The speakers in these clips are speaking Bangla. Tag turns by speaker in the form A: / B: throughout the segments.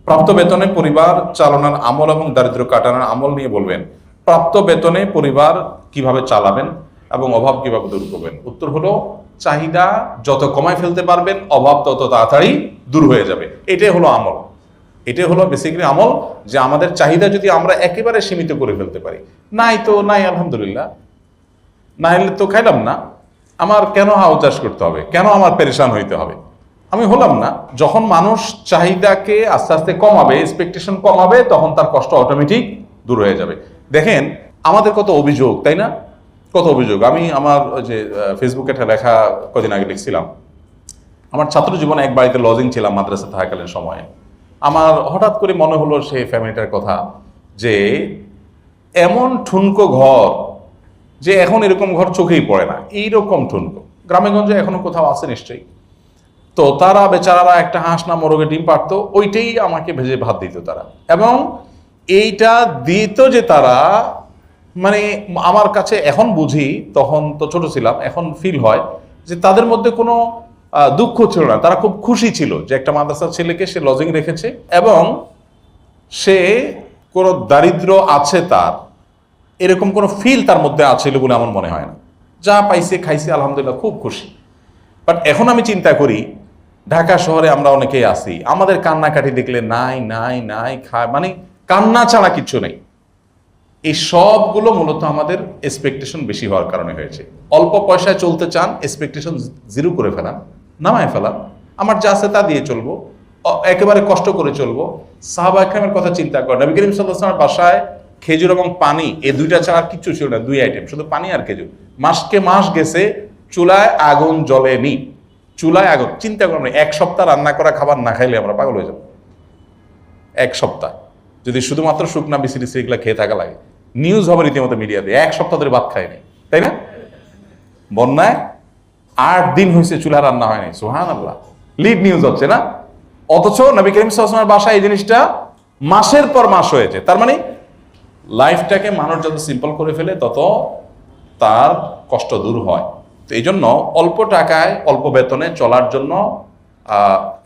A: প্রাপ্ত বেতনে পরিবার চালানোর আমল এবং দারিদ্র্য কাটানোর আমল নিয়ে বলবেন। প্রাপ্ত বেতনে পরিবার কিভাবে চালাবেন এবং অভাব কিভাবে দূর করবেন? উত্তর হলো, চাহিদা যত কমায় ফেলতে পারবেন অভাব তত তাড়াতাড়ি দূর হয়ে যাবে। এটাই হলো আমল, এটাই হলো বেসিক্যালি আমল, যে আমাদের চাহিদা যদি আমরা একেবারে সীমিত করে ফেলতে পারি। নাই তো নাই, আলহামদুলিল্লাহ, না হলে তো খাইলাম না, আমার কেন হাও চাষ করতে হবে, কেন আমার পেরেশান হইতে হবে, আমি হলাম না। যখন মানুষ চাহিদাকে আস্তে আস্তে কমাবে, এক্সপেকটেশন কমাবে, তখন তার কষ্ট অটোমেটিক দূর হয়ে যাবে। দেখেন আমাদের কত অভিযোগ, তাই না? কত অভিযোগ। আমি আমার যে ফেসবুকে একটা লেখা কদিন আগে লিখছিলাম, আমার ছাত্র জীবনে এক বাড়িতে লজিং ছিলাম মাদ্রাসা থাকাকালীন সময়ে। আমার হঠাৎ করে মনে হলো সেই ফ্যামিলিটার কথা, যে এমন ঠুনকো ঘর, যে এখন এরকম ঘর চোখেই পড়ে না, এইরকম ঠুনকো গ্রামে গঞ্জে এখনো কোথাও আছে নিশ্চয়ই। তো তারা বেচারারা একটা হাঁস না মোরগে ডিম পারতো, ওইটাই আমাকে ভেজে ভাত দিত তারা, এবং এইটা দিত যে তারা, মানে আমার কাছে এখন বুঝি, তখন তো ছোট ছিলাম, এখন ফিল হয় যে তাদের মধ্যে কোনো দুঃখ ছিল না, তারা খুব খুশি ছিল যে একটা মাদ্রাসার ছেলেকে সে লজিং রেখেছে, এবং সে কোনো দারিদ্র আছে তার, এরকম কোনো ফিল তার মধ্যে আছে বলে আমার মনে হয় না। যা পাইছে খাইছে আলহামদুলিল্লাহ, খুব খুশি। বাট এখন আমি চিন্তা করি, ঢাকা শহরে আমরা অনেকেই আছি, আমাদের কান্নাকাটি দেখলে নাই নাই নাই খায়, মানে কান্না ছাড়া কিচ্ছু নেই। এই সবগুলো মূলত আমাদের এক্সপেকটেশন বেশি হওয়ার কারণে হয়েছে। অল্প পয়সায় চলতে চান, এক্সপেকটেশন জিরো করে ফেলান, নামায় ফেলান, আমার যা আছে তা দিয়ে চলবো, একেবারে কষ্ট করে চলবো। সাহাবা ইকরামের কথা চিন্তা করেন, নবী করিম সাল্লাল্লাহু আলাইহি ওয়াসাল্লামের বাসায় খেজুর এবং পানি, এই দুইটা ছাড়া কিচ্ছু ছিল না, দুই আইটেম, শুধু পানি আর খেজুর। মাসকে মাস গেছে, চুলায় আগুন জ্বলেনি, চুলায় আগুন। চিন্তা করেন, এক সপ্তাহ রান্না করা খাবার না খাইলে আমরা পাগল হয়ে যাব। এক সপ্তাহ যদি শুধুমাত্র শুকনা বিসি টিসি এগুলা খেয়ে থাকা লাগে, নিউজ হবে রীতিমতো মিডিয়াতে, এক সপ্তাহ ধরে ভাত খায়নি, তাই না? বন্যায় 8 দিন হয়েছে চুলা রান্না হয়নি, সুবহানাল্লাহ, লিড নিউজ হচ্ছে না? অথচ নবী করিম সাল্লাল্লাহু আলাইহি ওয়াসাল্লামের বাসায় এই জিনিসটা মাসের পর মাস হয়েছে। তার মানে লাইফটাকে মানুষ যত সিম্পল করে ফেলে, তত তার কষ্ট দূর হয়। তো এই জন্য অল্প টাকায় অল্প বেতনে চলার জন্য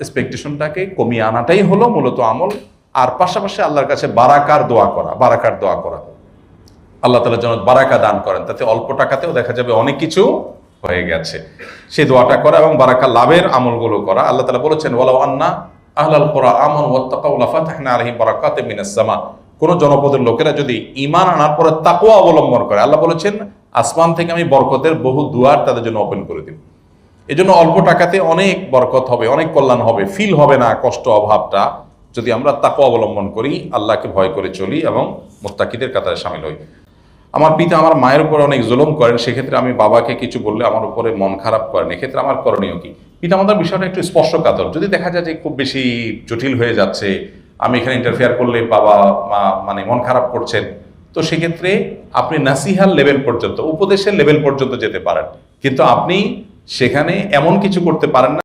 A: এক্সপেকটেশনটাকে কমিয়ে আনাটাই হলো মূলত আমল। আর পাশাপাশি আল্লাহর কাছে বারাকার দোয়া করা, বারাকার দোয়া করা, আল্লাহ তাআলা যেন বারাকা দান করেন, তাতে অল্প টাকাতেও দেখা যাবে অনেক কিছু হয়ে গেছে। সেই দোয়াটা করা এবং বারাকা লাভের আমলগুলো করা। আল্লাহ তাআলা বলেছেন, ওয়ালাউ আন্না আহলাল কুরা আমানু ওয়াত্তাকাউ লাফাতাহনা আলাইহিম বারাকাতিম মিনাস সামা। কোন জনপদের লোকেরা যদি ঈমান আনার পরে তাকওয়া অবলম্বন করে, আল্লাহ বলেছেন আসমান থেকে আমি বরকতের বহু দুয়ার তাদের জন্য ওপেন করে দিব। এই জন্য অল্প টাকাতে অনেক বরকত হবে, অনেক কল্যাণ হবে, ফিল হবে না কষ্ট অভাবটা, যদি আমরা তাকওয়া অবলম্বন করি, আল্লাহকে ভয় করে চলি এবং মুত্তাকিদের কাতারে শামিল হই। আমার পিতা আমার মায়ের উপর অনেক জুলুম করেন, সেক্ষেত্রে আমি বাবাকে কিছু বললে আমার উপরে মন খারাপ করেন, এক্ষেত্রে আমার করণীয় কি? পিতা মাতার বিষয়টা একটু স্পর্শকাতর। যদি দেখা যায় যে খুব বেশি জটিল হয়ে যাচ্ছে, আমি এখানে ইন্টারফেয়ার করলে বাবা মা মানে মন খারাপ করছেন, তো সেক্ষেত্রে আপনি নাসিহার লেভেল পর্যন্ত, উপদেশের লেভেল পর্যন্ত যেতে পারেন, কিন্তু আপনি সেখানে এমন কিছু করতে পারেন না